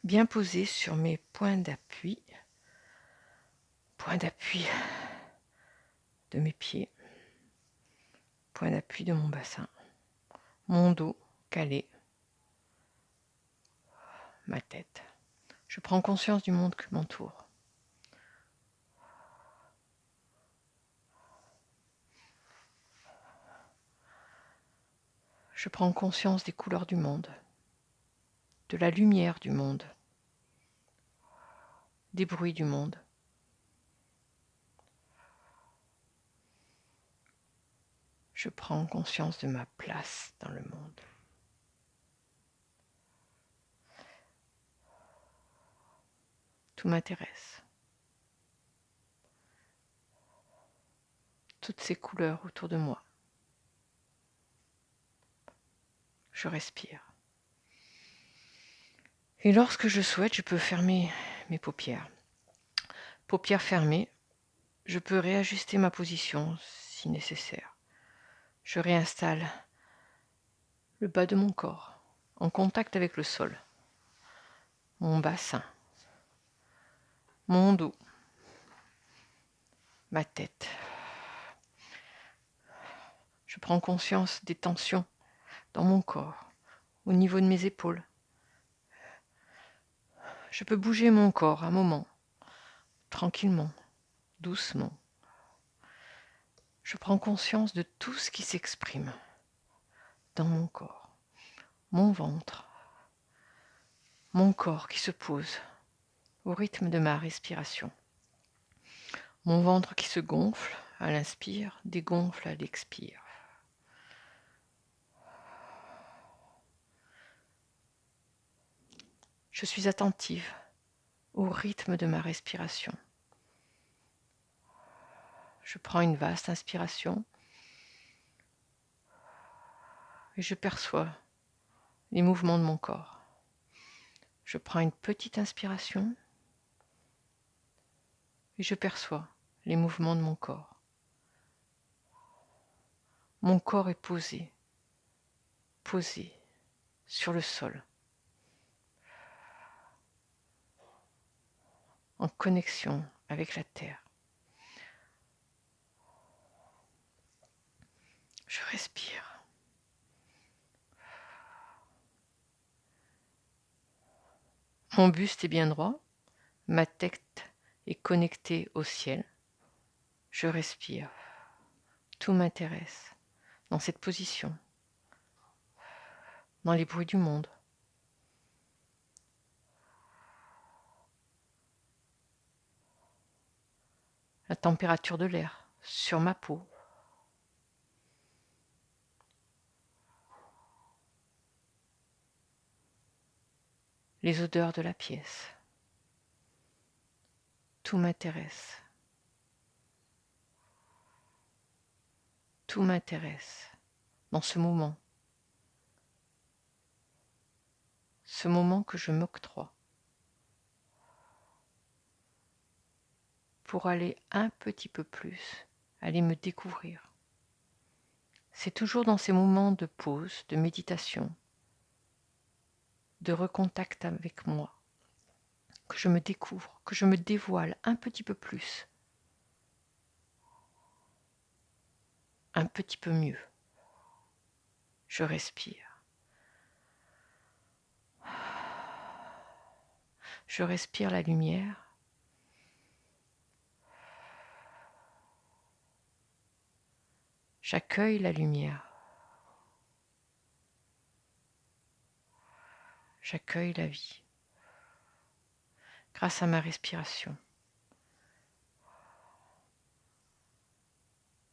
bien posé sur mes points d'appui de mes pieds, point d'appui de mon bassin, mon dos calé, ma tête. Je prends conscience du monde qui m'entoure. Je prends conscience des couleurs du monde, de la lumière du monde, des bruits du monde. Je prends conscience de ma place dans le monde. Tout m'intéresse. Toutes ces couleurs autour de moi. Je respire. Et lorsque je souhaite, je peux fermer mes paupières. Paupières fermées, je peux réajuster ma position si nécessaire. Je réinstalle le bas de mon corps en contact avec le sol, mon bassin, mon dos, ma tête. Je prends conscience des tensions dans mon corps, au niveau de mes épaules. Je peux bouger mon corps un moment, tranquillement, doucement. Je prends conscience de tout ce qui s'exprime dans mon corps, mon ventre, mon corps qui se pose au rythme de ma respiration. Mon ventre qui se gonfle à l'inspire, dégonfle à l'expire. Je suis attentive au rythme de ma respiration. Je prends une vaste inspiration et je perçois les mouvements de mon corps. Je prends une petite inspiration et je perçois les mouvements de mon corps. Mon corps est posé sur le sol, en connexion avec la terre. Je respire. Mon buste est bien droit, ma tête est connectée au ciel. Je respire. Tout m'intéresse dans cette position, dans les bruits du monde. La température de l'air sur ma peau. Les odeurs de la pièce. Tout m'intéresse. Tout m'intéresse dans ce moment. Ce moment que je m'octroie pour aller un petit peu plus, aller me découvrir. C'est toujours dans ces moments de pause, de méditation, de recontact avec moi, que je me découvre, que je me dévoile un petit peu plus, un petit peu mieux. Je respire. Je respire la lumière. J'accueille la lumière. J'accueille la vie grâce à ma respiration.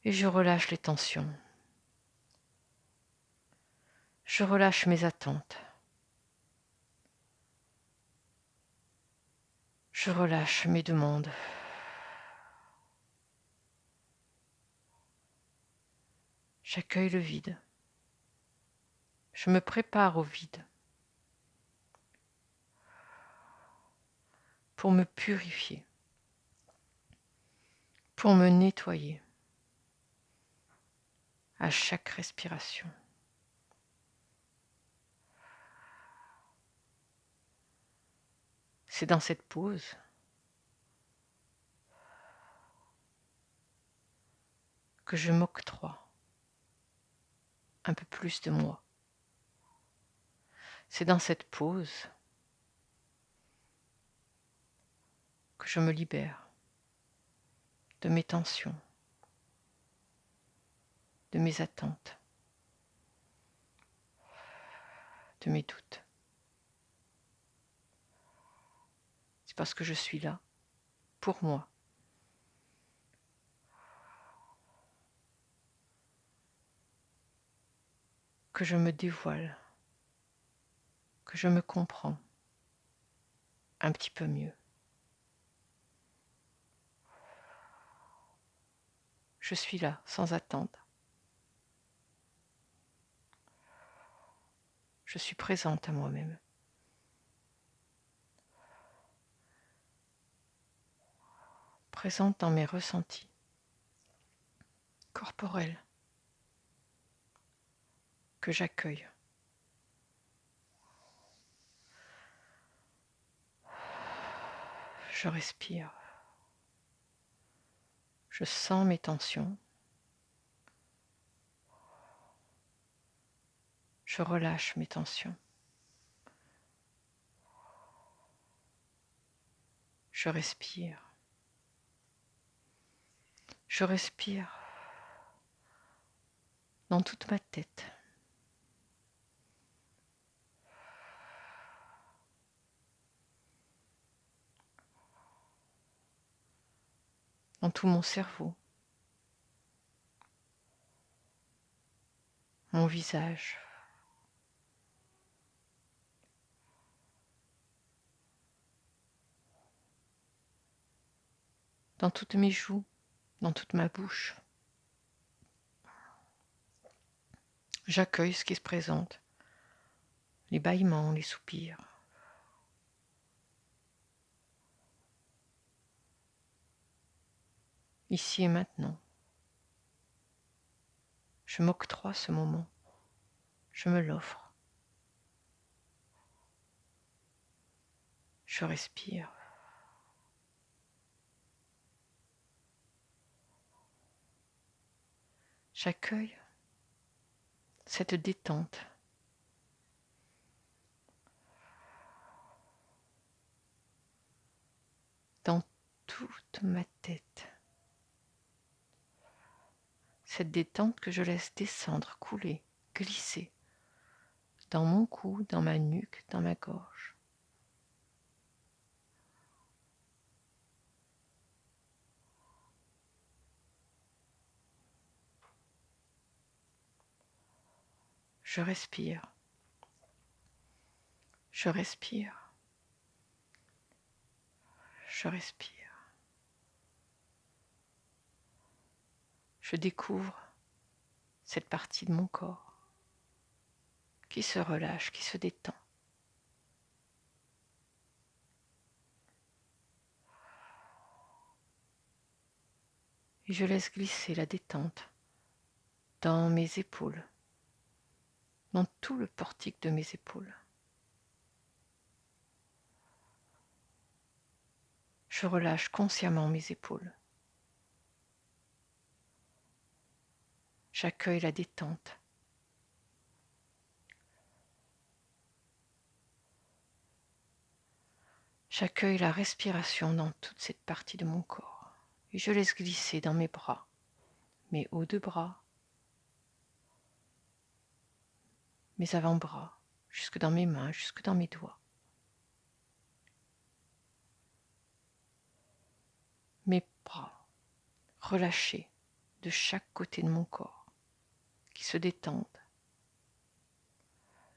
Et je relâche les tensions. Je relâche mes attentes. Je relâche mes demandes. J'accueille le vide. Je me prépare au vide pour me purifier, pour me nettoyer à chaque respiration. C'est dans cette pause que je m'octroie un peu plus de moi. C'est dans cette pause que je me libère de mes tensions, de mes attentes, de mes doutes. C'est parce que je suis là, pour moi, que je me dévoile, que je me comprends un petit peu mieux. Je suis là, sans attendre. Je suis présente à moi-même. Présente dans mes ressentis corporels que j'accueille. Je respire. Je sens mes tensions. Je relâche mes tensions. Je respire. Je respire dans toute ma tête. Dans tout mon cerveau. Mon visage. Dans toutes mes joues, dans toute ma bouche. J'accueille ce qui se présente, les bâillements, les soupirs. Ici et maintenant, je m'octroie ce moment, je me l'offre. Je respire. J'accueille cette détente. Dans toute ma tête. Cette détente que je laisse descendre, couler, glisser dans mon cou, dans ma nuque, dans ma gorge. Je respire. Je respire. Je respire. Je découvre cette partie de mon corps qui se relâche, qui se détend. Et je laisse glisser la détente dans mes épaules, dans tout le portique de mes épaules. Je relâche consciemment mes épaules. J'accueille la détente. J'accueille la respiration dans toute cette partie de mon corps. Et je laisse glisser dans mes bras, mes hauts de bras, mes avant-bras, jusque dans mes mains, jusque dans mes doigts. Mes bras relâchés de chaque côté de mon corps, qui se détendent,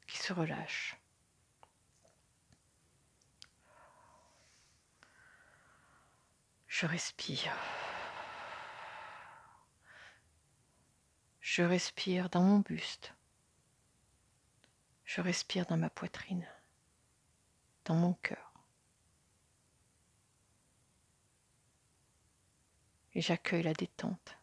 qui se relâchent. Je respire. Je respire dans mon buste. Je respire dans ma poitrine, dans mon cœur. Et j'accueille la détente.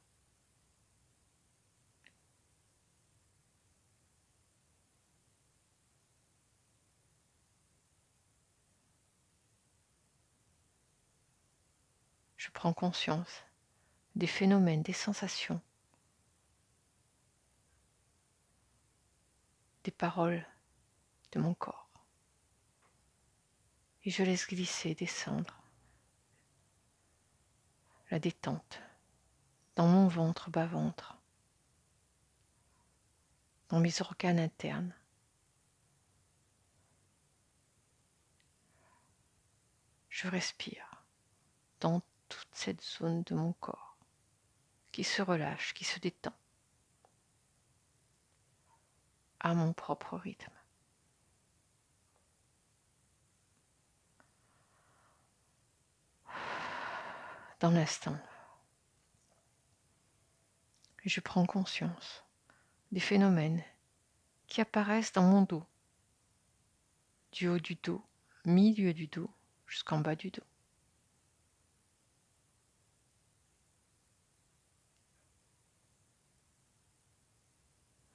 Je prends conscience des phénomènes, des sensations, des paroles de mon corps. Et je laisse glisser, descendre la détente dans mon ventre, bas-ventre, dans mes organes internes. Je respire dans toute cette zone de mon corps qui se relâche, qui se détend à mon propre rythme. Dans l'instant, je prends conscience des phénomènes qui apparaissent dans mon dos, du haut du dos, milieu du dos, jusqu'en bas du dos.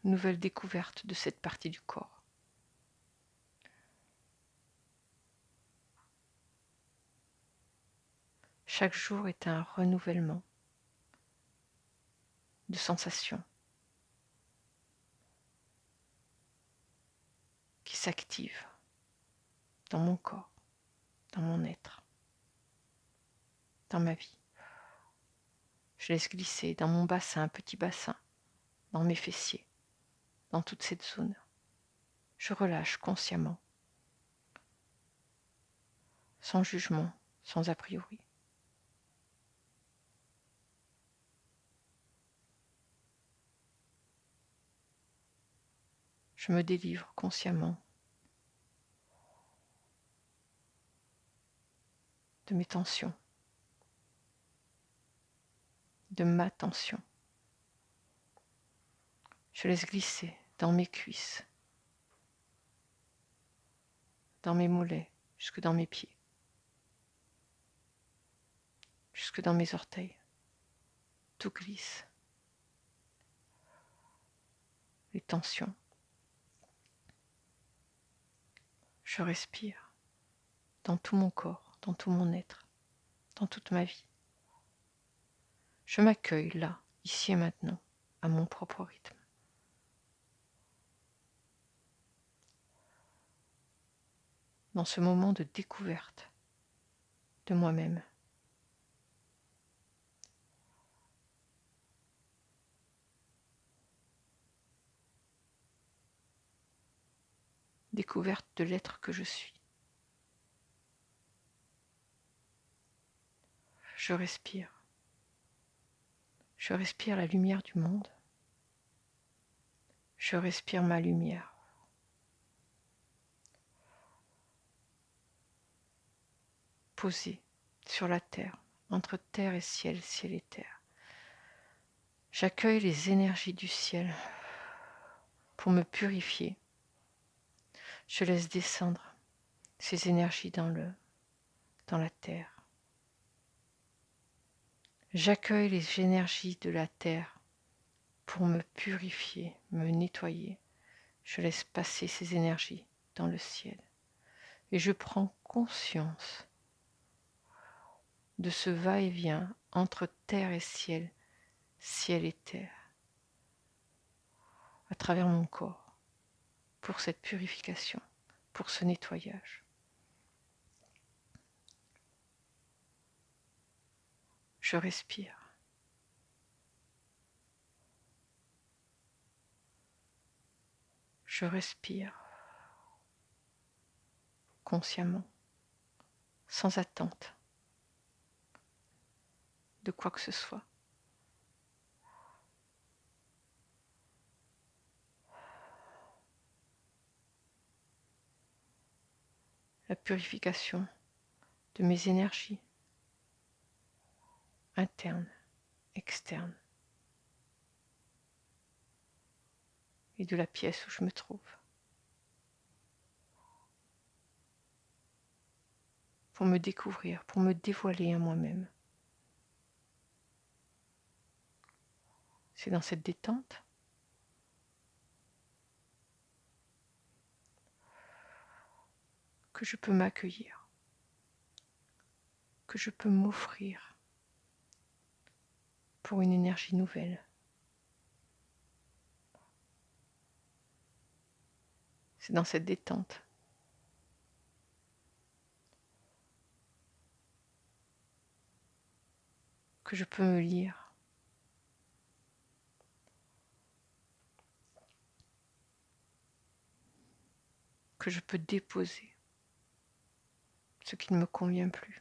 Nouvelle découverte de cette partie du corps. Chaque jour est un renouvellement de sensations qui s'activent dans mon corps, dans mon être, dans ma vie. Je laisse glisser dans mon bassin, un petit bassin, dans mes fessiers, dans toute cette zone. Je relâche consciemment, sans jugement, sans a priori. Je me délivre consciemment de mes tensions, de ma tension. Je laisse glisser dans mes cuisses, dans mes mollets, jusque dans mes pieds, jusque dans mes orteils. Tout glisse. Les tensions. Je respire dans tout mon corps, dans tout mon être, dans toute ma vie. Je m'accueille là, ici et maintenant, à mon propre rythme. Dans ce moment de découverte de moi-même. Découverte de l'être que je suis. Je respire. Je respire la lumière du monde. Je respire ma lumière. Posée sur la terre, entre terre et ciel, ciel et terre. J'accueille les énergies du ciel pour me purifier. Je laisse descendre ces énergies dans la terre. J'accueille les énergies de la terre pour me purifier, me nettoyer. Je laisse passer ces énergies dans le ciel. Et je prends conscience de ce va-et-vient entre terre et ciel, ciel et terre, à travers mon corps, pour cette purification, pour ce nettoyage. Je respire. Je respire consciemment, sans attente de quoi que ce soit. La purification de mes énergies internes, externes, et de la pièce où je me trouve. Pour me découvrir, pour me dévoiler à moi-même. C'est dans cette détente que je peux m'accueillir, que je peux m'offrir pour une énergie nouvelle. C'est dans cette détente que je peux me lire, que je peux déposer ce qui ne me convient plus.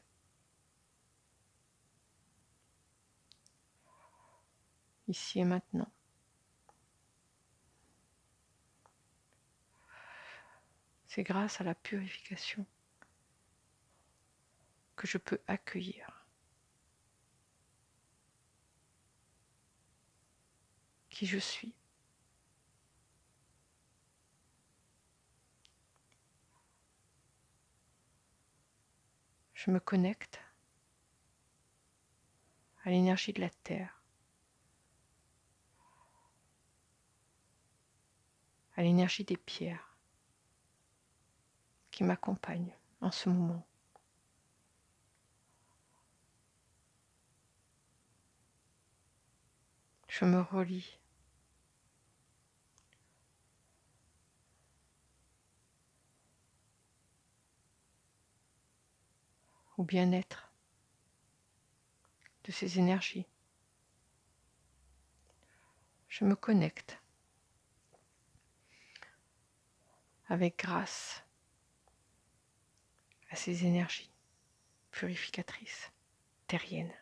Ici et maintenant. C'est grâce à la purification que je peux accueillir qui je suis. Je me connecte à l'énergie de la terre, à l'énergie des pierres qui m'accompagnent en ce moment. Je me relie au bien-être de ces énergies. Je me connecte avec grâce à ces énergies purificatrices, terriennes.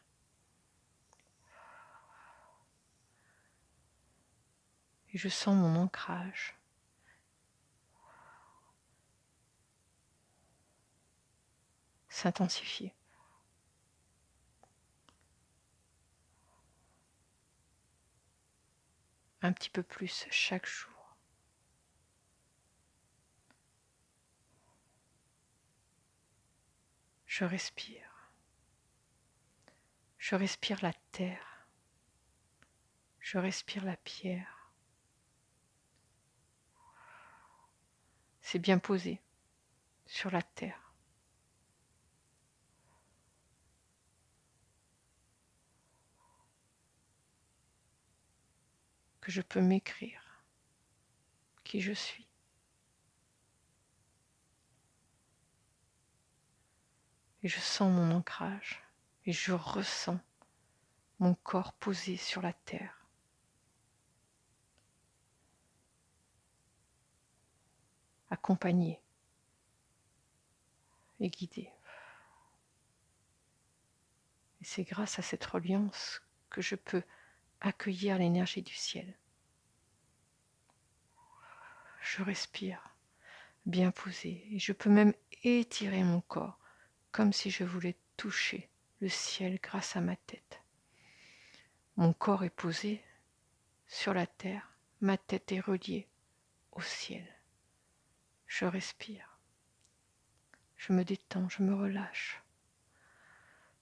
Et je sens mon ancrage s'intensifier. Un petit peu plus chaque jour. Je respire. Je respire la terre. Je respire la pierre. C'est bien posé sur la terre. Que je peux m'écrire qui je suis. Et je sens mon ancrage et je ressens mon corps posé sur la terre. Accompagné et guidé. Et c'est grâce à cette reliance que je peux accueillir l'énergie du ciel. Je respire bien posé et je peux même étirer mon corps comme si je voulais toucher le ciel grâce à ma tête. Mon corps est posé sur la terre, ma tête est reliée au ciel. Je respire, je me détends, je me relâche.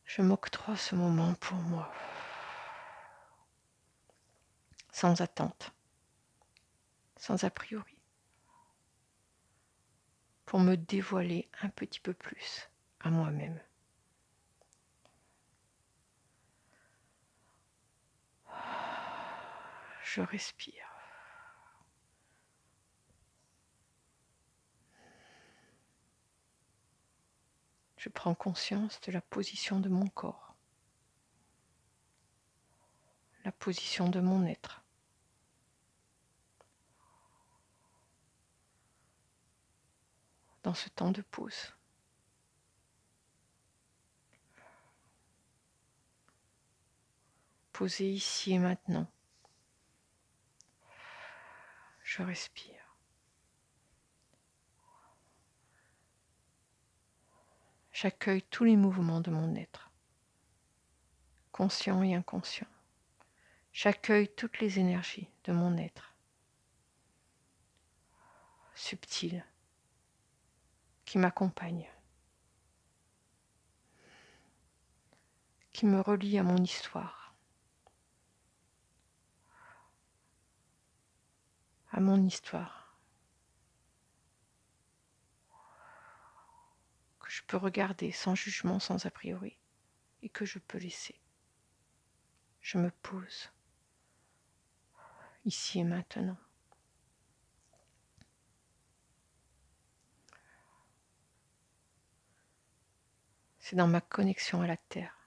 Je m'octroie ce moment pour moi, sans attente, sans a priori, pour me dévoiler un petit peu plus à moi-même. Je respire. Je prends conscience de la position de mon corps, la position de mon être. Dans ce temps de pause. Posé ici et maintenant. Je respire. J'accueille tous les mouvements de mon être, conscient et inconscient. J'accueille toutes les énergies de mon être, subtiles, qui m'accompagnent, qui me relient à mon histoire, que je peux regarder sans jugement, sans a priori, et que je peux laisser. Je me pose, ici et maintenant. C'est dans ma connexion à la terre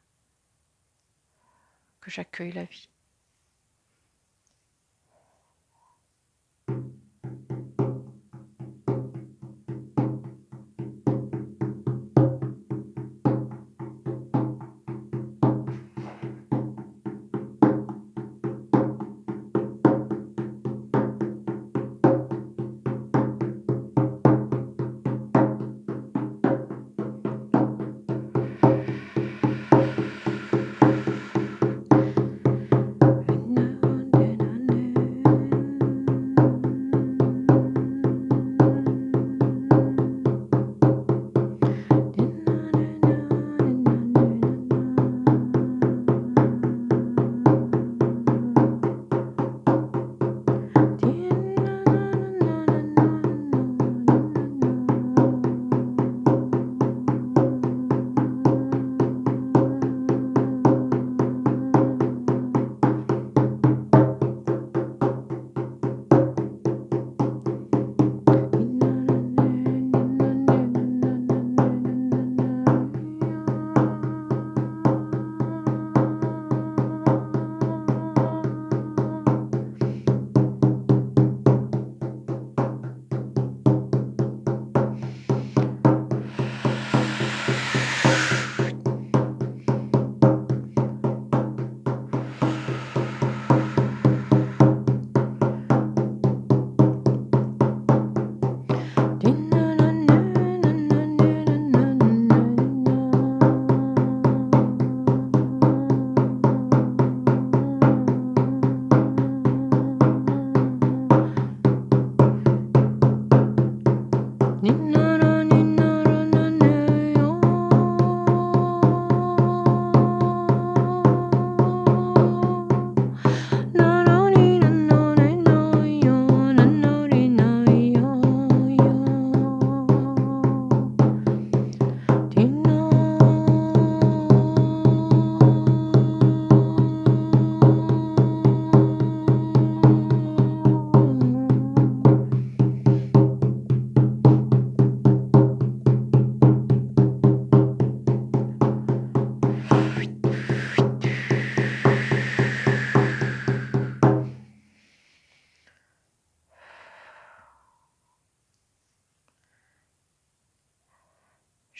que j'accueille la vie.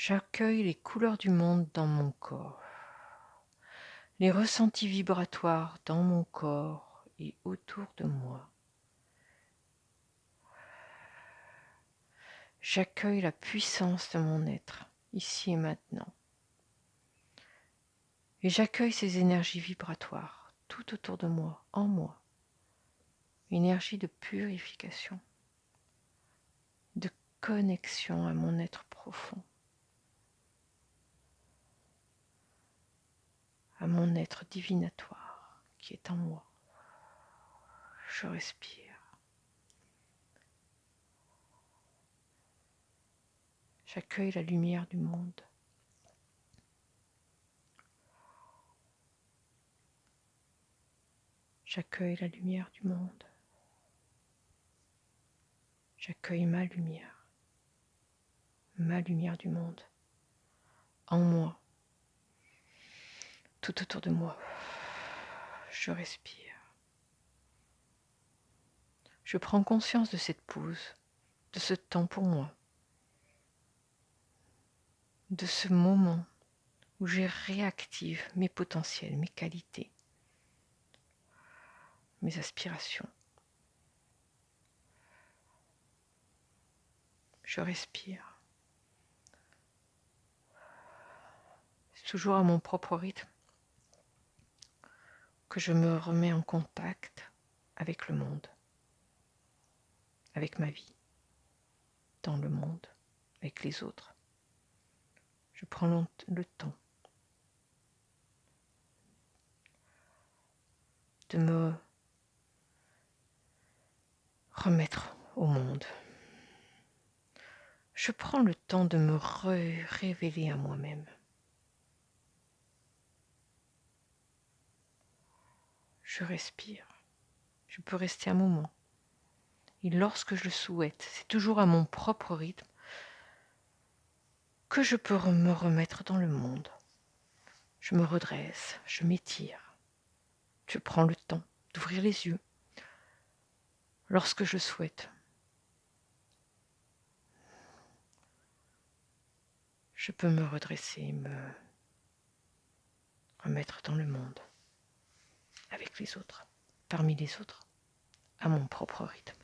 J'accueille les couleurs du monde dans mon corps, les ressentis vibratoires dans mon corps et autour de moi. J'accueille la puissance de mon être, ici et maintenant. Et j'accueille ces énergies vibratoires tout autour de moi, en moi. Énergie de purification, de connexion à mon être profond, à mon être divinatoire qui est en moi. Je respire. J'accueille la lumière du monde. J'accueille la lumière du monde. J'accueille ma lumière du monde, en moi, tout autour de moi. Je respire. Je prends conscience de cette pause, de ce temps pour moi, de ce moment où je réactive mes potentiels, mes qualités, mes aspirations. Je respire. C'est toujours à mon propre rythme que je me remets en contact avec le monde, avec ma vie, dans le monde, avec les autres. Je prends le temps de me remettre au monde. Je prends le temps de me révéler à moi-même. je respire. Je peux rester un moment. Et lorsque je le souhaite, c'est toujours à mon propre rythme que je peux me remettre dans le monde. Je me redresse, je m'étire. Je prends le temps d'ouvrir les yeux lorsque je le souhaite. Je peux me redresser, me remettre dans le monde, avec les autres, parmi les autres, à mon propre rythme.